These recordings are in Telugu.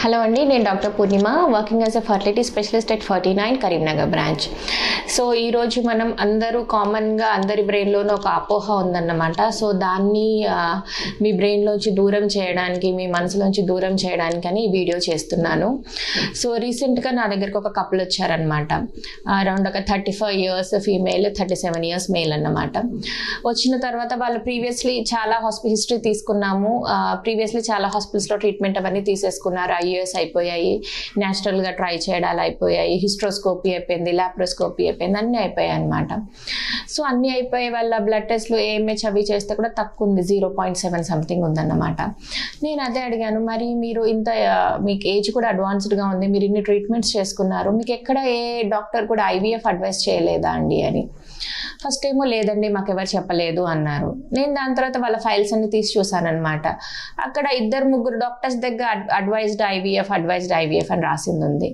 హలో అండి, నేను doctor Purnima, working as a fertility specialist at Ferty9 Karimnagar branch. So ఈరోజు మనం అందరూ కామన్గా అందరి బ్రెయిన్లోనూ ఒక అపోహ ఉందన్నమాట. సో దాన్ని మీ బ్రెయిన్లోంచి దూరం చేయడానికి, మీ మనసులోంచి దూరం చేయడానికి అని ఈ వీడియో చేస్తున్నాను. సో రీసెంట్గా నా దగ్గరకు ఒక కపుల్ వచ్చారనమాట. అరౌండ్ ఒక 35 years ఫీమేల్, 37 years మేల్ అన్నమాట. వచ్చిన తర్వాత వాళ్ళు ప్రీవియస్లీ చాలా హిస్టరీ తీసుకున్నాము. ప్రీవియస్లీ చాలా హాస్పిటల్స్లో ట్రీట్మెంట్ అవన్నీ తీసేసుకున్నారు. IVF అయిపోయాయి, న్యాచురల్గా ట్రై చేయడాలు అయిపోయాయి, హిస్ట్రోస్కోపీ అయిపోయింది, లాప్రోస్కోపీ అయిపోయింది, అన్నీ అయిపోయాయి అనమాట. సో అన్నీ అయిపోయే వాళ్ళ బ్లడ్ టెస్ట్లు AMH అవి చేస్తే కూడా తక్కువ ఉంది, 0.7 సంథింగ్ ఉందన్నమాట. నేను అదే అడిగాను, మరి మీరు ఇంత మీకు ఏజ్ కూడా అడ్వాన్స్డ్గా ఉంది, మీరు ఇన్ని ట్రీట్మెంట్స్ చేసుకున్నారు, మీకు ఎక్కడ ఏ డాక్టర్ కూడా IVF అడ్వైస్ చేయలేదా అండి అని. ఫస్ట్ ఏమో లేదండి, మాకు ఎవరు చెప్పలేదు అన్నారు. నేను దాని తర్వాత వాళ్ళ ఫైల్స్ అన్ని తీసి చూసానమాట. అక్కడ 2-3 డాక్టర్స్ దగ్గర అడ్వైజ్డ్ IVF అని రాసింది ఉంది.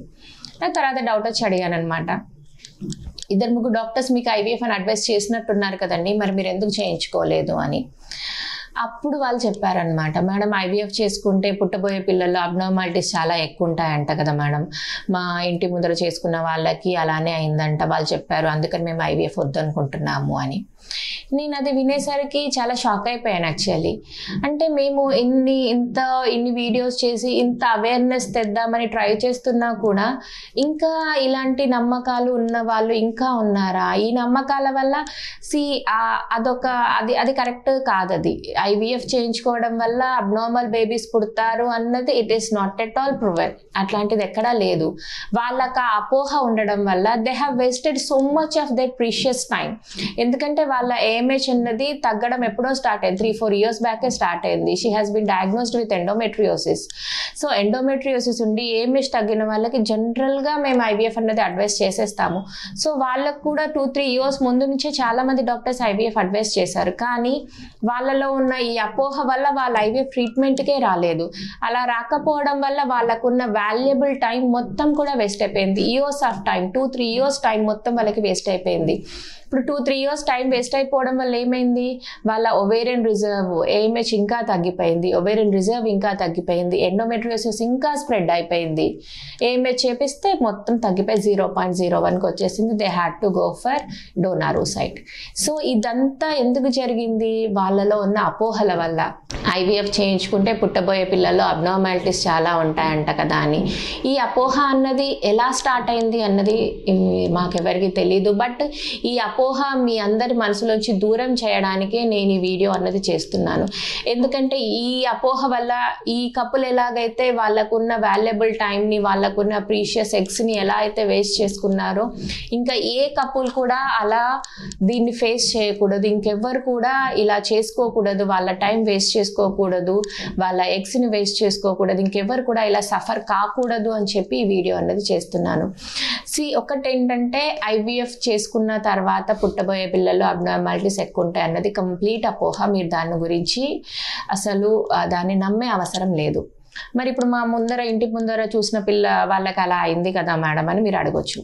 నాకు తర్వాత డౌట్ వచ్చి అడిగాను అనమాట, 2-3 డాక్టర్స్ మీకు IVF అని అడ్వైస్ చేసినట్టున్నారు కదండి, మరి మీరు ఎందుకు చేయించుకోలేదు అని. అప్పుడు వాళ్ళు చెప్పారనమాట, మేడం IVF చేసుకుంటే పుట్టబోయే పిల్లల్లో అబ్నార్మాలిటీస్ చాలా ఎక్కువ ఉంటాయంట కదా మేడం, మా ఇంటి ముందర చేసుకున్న వాళ్ళకి అలానే అయిందంట, వాళ్ళు చెప్పారు, అందుకని మేము IVF వద్దనుకుంటున్నాము అని. నేను అది వినేసరికి చాలా షాక్ అయిపోయాను యాక్చువల్లీ. అంటే మేము ఇన్ని వీడియోస్ చేసి ఇంత అవేర్నెస్ తెద్దామని ట్రై చేస్తున్నా కూడా ఇంకా ఇలాంటి నమ్మకాలు ఉన్న వాళ్ళు ఇంకా ఉన్నారా? ఈ నమ్మకాల వల్ల అది కరెక్ట్ కాదు. అది IVF చేయించుకోవడం వల్ల అబ్నార్మల్ బేబీస్ పుడతారు అన్నది it is not at all proven. అట్లాంటిది ఎక్కడా లేదు. వాళ్ళకి ఆ అపోహ ఉండడం వల్ల they have wasted so much of their precious time. ఎందుకంటే వాళ్ళ AMH అన్నది తగ్గడం ఎప్పుడో స్టార్ట్ అయింది, 3-4 years బ్యాకే స్టార్ట్ అయింది. She has been diagnosed with endometriosis. So endometriosis ఉండి AMH తగ్గిన వాళ్ళకి జనరల్గా మేము IVF అన్నది అడ్వైస్ చేసేస్తాము. సో వాళ్ళకు కూడా 2-3 years ముందు నుంచే చాలా మంది డాక్టర్స్ IVF అడ్వైస్ చేశారు. కానీ వాళ్ళలో ఉన్న ఈ అపోహ వల్ల వాళ్ళ IVF ట్రీట్మెంట్కే రాలేదు. అలా రాకపోవడం వల్ల వాళ్ళకున్న వాల్యుబుల్ టైం మొత్తం కూడా వేస్ట్ అయిపోయింది. Years of time, 2-3 years time మొత్తం వాళ్ళకి వేస్ట్ అయిపోయింది. ఇప్పుడు 2-3 years టైం వేస్ట్ అయిపోవడం వల్ల ఏమైంది, వాళ్ళ ఒవేరియన్ రిజర్వ్ AMH ఇంకా తగ్గిపోయింది, ఒవేరియన్ రిజర్వ్ ఇంకా తగ్గిపోయింది, ఎండోమెట్రియోసిస్ ఇంకా స్ప్రెడ్ అయిపోయింది. AMH చేపిస్తే మొత్తం తగ్గిపోయి 0.01కి వచ్చేసింది. They had to go for డోనారోసైట్. సో ఇదంతా ఎందుకు జరిగింది? వాళ్ళలో ఉన్న అపోహల వల్ల. IVF చేయించుకుంటే పుట్టబోయే పిల్లల్లో అబ్నార్మాలిటీస్ చాలా ఉంటాయంట కదా అని. ఈ అపోహ అన్నది ఎలా స్టార్ట్ అయింది అన్నది మాకెవరికి తెలీదు. బట్ ఈ అపోహ మీ అందరి మనసులోంచి దూరం చేయడానికే నేను ఈ వీడియో అన్నది చేస్తున్నాను. ఎందుకంటే ఈ అపోహ వల్ల ఈ కపుల్ ఎలాగైతే వాళ్ళకున్న వాల్యుబుల్ టైంని, వాళ్ళకున్న ప్రీషియస్ ఎగ్స్ని ఎలా అయితే వేస్ట్ చేసుకున్నారో, ఇంకా ఏ కపుల్ కూడా అలా దీన్ని ఫేస్ చేయకూడదు. ఇంకెవ్వరు కూడా ఇలా చేసుకోకూడదు, వాళ్ళ టైం వేస్ట్ చేసుకోకూడదు, వాళ్ళ ఎగ్స్ని వేస్ట్ చేసుకోకూడదు, ఇంకెవ్వరు కూడా ఇలా సఫర్ కాకూడదు అని చెప్పి ఈ వీడియో అన్నది చేస్తున్నాను. ఒకటేంటంటే IVF చేసుకున్న తర్వాత పుట్టబోయే పిల్లల్లో అబ్నార్మాలిటీస్ ఎక్కువ ఉంటాయి అన్నది కంప్లీట్ అపోహ. మీరు దాని గురించి అసలు దాన్ని నమ్మే అవసరం లేదు. మరి ఇప్పుడు మా ఇంటి ముందర చూసిన వాళ్ళకి అలా అయింది కదా మేడం అని మీరు అడగొచ్చు.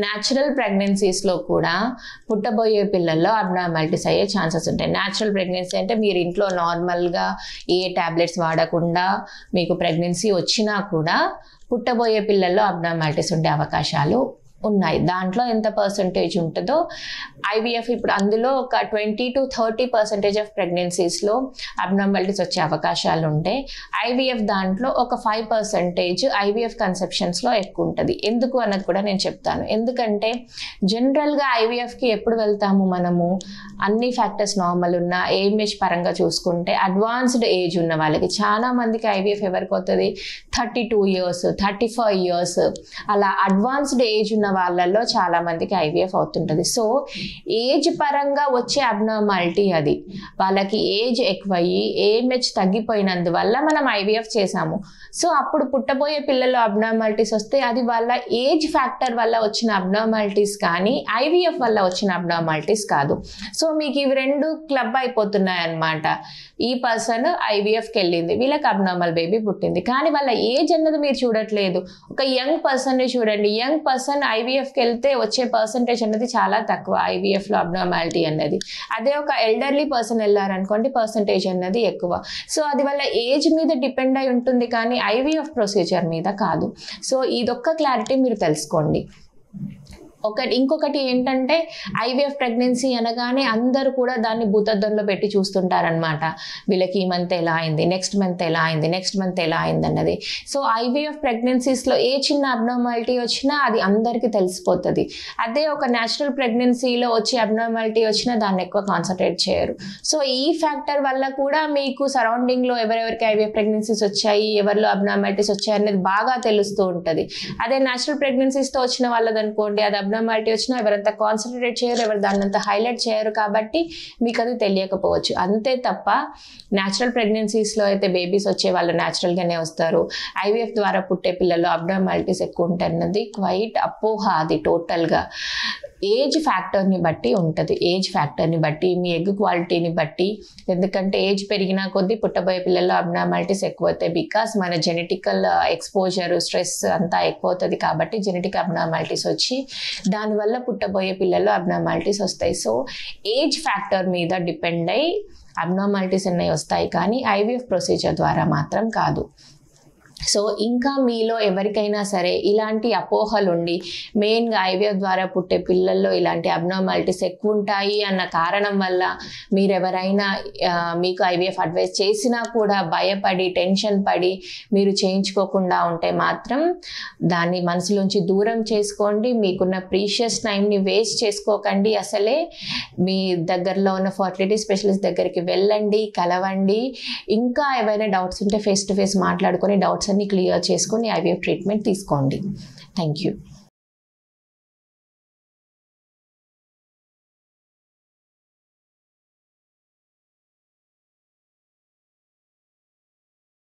న్యాచురల్ ప్రెగ్నెన్సీస్లో కూడా పుట్టబోయే పిల్లల్లో అబ్నార్మాలిటీస్ అయ్యే ఛాన్సెస్ ఉంటాయి. న్యాచురల్ ప్రెగ్నెన్సీ అంటే మీరు ఇంట్లో నార్మల్గా ఏ టాబ్లెట్స్ వాడకుండా మీకు ప్రెగ్నెన్సీ వచ్చినా కూడా పుట్టబోయే పిల్లల్లో అబ్నార్మాలిటీస్ ఉండే అవకాశాలు ఉన్నాయి. దాంట్లో ఎంత పర్సంటేజ్ ఉంటుందో IVF ఇప్పుడు అందులో ఒక 20-30% ఆఫ్ ప్రెగ్నెన్సీస్లో అబ్నార్మాలిటీస్ వచ్చే అవకాశాలు ఉంటాయి. IVF దాంట్లో ఒక 5% IVF కన్సెప్షన్స్లో ఎక్కువ ఉంటుంది. ఎందుకు అన్నది కూడా నేను చెప్తాను. ఎందుకంటే జనరల్గా IVFకి ఎప్పుడు వెళ్తాము మనము, అన్ని ఫ్యాక్టర్స్ నార్మల్ ఉన్న AMH పరంగా చూసుకుంటే అడ్వాన్స్డ్ ఏజ్ ఉన్న వాళ్ళకి. చాలా మందికి IVF ఎవరికి అవుతుంది, 32 years, 35 years అలా అడ్వాన్స్డ్ ఏజ్ ఉన్న వాళ్ళల్లో చాలా మందికి IVF అవుతుంటుంది. సో ఏజ్ పరంగా వచ్చే అబ్నార్మాలిటీ అది. వాళ్ళకి ఏజ్ ఎక్కువయ్యి AMH తగ్గిపోయినందువల్ల మనం IVF చేసాము. సో అప్పుడు పుట్టబోయే పిల్లల్లో అబ్నార్మాలిటీస్ వస్తే అది వాళ్ళ ఏజ్ ఫ్యాక్టర్ వల్ల వచ్చిన అబ్నార్మాలిటీస్ కానీ IVF వల్ల వచ్చిన అబ్నార్మాలిటీస్ కాదు. సో మీకు ఇవి రెండు క్లబ్ అయిపోతున్నాయి అన్నమాట. ఈ పర్సన్ IVFకి వెళ్ళింది, వీళ్ళకి అబ్నార్మల్ బేబీ పుట్టింది, కానీ వాళ్ళ ఏజ్ అన్నది మీరు చూడట్లేదు. ఒక యంగ్ పర్సన్ని చూడండి, యంగ్ పర్సన్ ఐవీఎఫ్కి వెళ్తే వచ్చే పర్సంటేజ్ అనేది చాలా తక్కువ ఐవీఎఫ్లో అబ్నార్మాలిటీ అన్నది. అదే ఒక ఎల్డర్లీ పర్సన్ వెళ్ళారనుకోండి పర్సంటేజ్ అన్నది ఎక్కువ. సో అది వల్ల ఏజ్ మీద డిపెండ్ అయి ఉంటుంది కానీ ఐవీఎఫ్ ప్రొసీజర్ మీద కాదు. సో ఇదొక్క క్లారిటీ మీరు తెలుసుకోండి. ఇంకొకటి ఏంటంటే ఐవీఎఫ్ ప్రెగ్నెన్సీ అనగానే అందరూ కూడా దాన్ని భూతద్దంలో పెట్టి చూస్తుంటారనమాట. వీళ్ళకి ఈ మంత్ ఎలా అయింది, నెక్స్ట్ మంత్ ఎలా అయింది, నెక్స్ట్ మంత్ ఎలా అయింది అన్నది. సో ఐవీఎఫ్ ప్రెగ్నెన్సీస్లో ఏ చిన్న అబ్నార్మాలిటీ వచ్చినా అది అందరికీ తెలిసిపోతుంది. అదే ఒక న్యాచురల్ ప్రెగ్నెన్సీలో వచ్చి అబ్నార్మాలిటీ వచ్చినా దాన్ని ఎక్కువ కాన్సన్ట్రేట్ చేయరు. సో ఈ ఫ్యాక్టర్ వల్ల కూడా మీకు సరౌండింగ్లో ఎవరెవరికి ఐవీఎఫ్ ప్రెగ్నెన్సీస్ వచ్చాయి, ఎవరిలో అబ్నార్మాలిటీస్ వచ్చాయి అనేది బాగా తెలుస్తూ ఉంటుంది. అదే న్యాచురల్ ప్రెగ్నెన్సీస్తో వచ్చిన వాళ్ళదనుకోండి అది అబ్నార్మాలిటీ వచ్చినా ఎవరంతా కాన్సన్ట్రేట్ చేయరు, ఎవరు దాన్ని అంతా హైలైట్ చేయరు కాబట్టి మీకు అది తెలియకపోవచ్చు. అంతే తప్ప న్యాచురల్ ప్రెగ్నెన్సీస్లో అయితే బేబీస్ వచ్చే వాళ్ళు న్యాచురల్గానే వస్తారు. ఐవీఎఫ్ ద్వారా పుట్టే పిల్లల్లో అబ్నార్మాలిటీస్ ఎక్కువ ఉంటాయన్నది క్వైట్ అపోహ. అది టోటల్గా ఏజ్ ఫ్యాక్టర్ని బట్టి ఉంటుంది. ఏజ్ ఫ్యాక్టర్ని బట్టి, మీ ఎగ్ క్వాలిటీని బట్టి. ఎందుకంటే ఏజ్ పెరిగినా కొద్దీ పుట్టబోయే పిల్లల్లో అబ్నార్మాలిటీస్ ఎక్కువ అవుతాయి. బికాస్ మన జెనెటికల్ ఎక్స్పోజర్, స్ట్రెస్ అంతా ఎక్కువ అవుతుంది కాబట్టి జెనెటిక్ అబ్నార్మాలిటీస్ వచ్చి దానివల్ల పుట్టబోయే పిల్లల్లో అబ్నార్మాలిటీస్ వస్తాయి. సో ఏజ్ ఫ్యాక్టర్ మీద డిపెండ్ అయ్యి అబ్నార్మాలిటీస్ అన్నవి వస్తాయి కానీ ఐవీఎఫ్ ప్రొసీజర్ ద్వారా మాత్రం కాదు. సో ఇంకా మీలో ఎవరికైనా సరే ఇలాంటి అపోహలు ఉండి మెయిన్గా ఐవీఎఫ్ ద్వారా పుట్టే పిల్లల్లో ఇలాంటి అబ్నార్మాలిటీస్ ఎక్కువ ఉంటాయి అన్న కారణం వల్ల మీరెవరైనా మీకు ఐవీఎఫ్ అడ్వైస్ చేసినా కూడా భయపడి టెన్షన్ పడి మీరు చేయించుకోకుండా ఉంటే మాత్రం దాన్ని మనసులోంచి దూరం చేసుకోండి. మీకున్న ప్రీషియస్ టైంని వేస్ట్ చేసుకోకండి. అసలే మీ దగ్గరలో ఉన్న ఫర్టిలిటీ స్పెషలిస్ట్ దగ్గరికి వెళ్ళండి, కలవండి. ఇంకా ఏవైనా డౌట్స్ ఉంటే ఫేస్ టు ఫేస్ మాట్లాడుకొని డౌట్స్ అన్ని క్లియర్ చేసుకొని ఐవీఎఫ్ ట్రీట్మెంట్ తీసుకోండి. Thank you.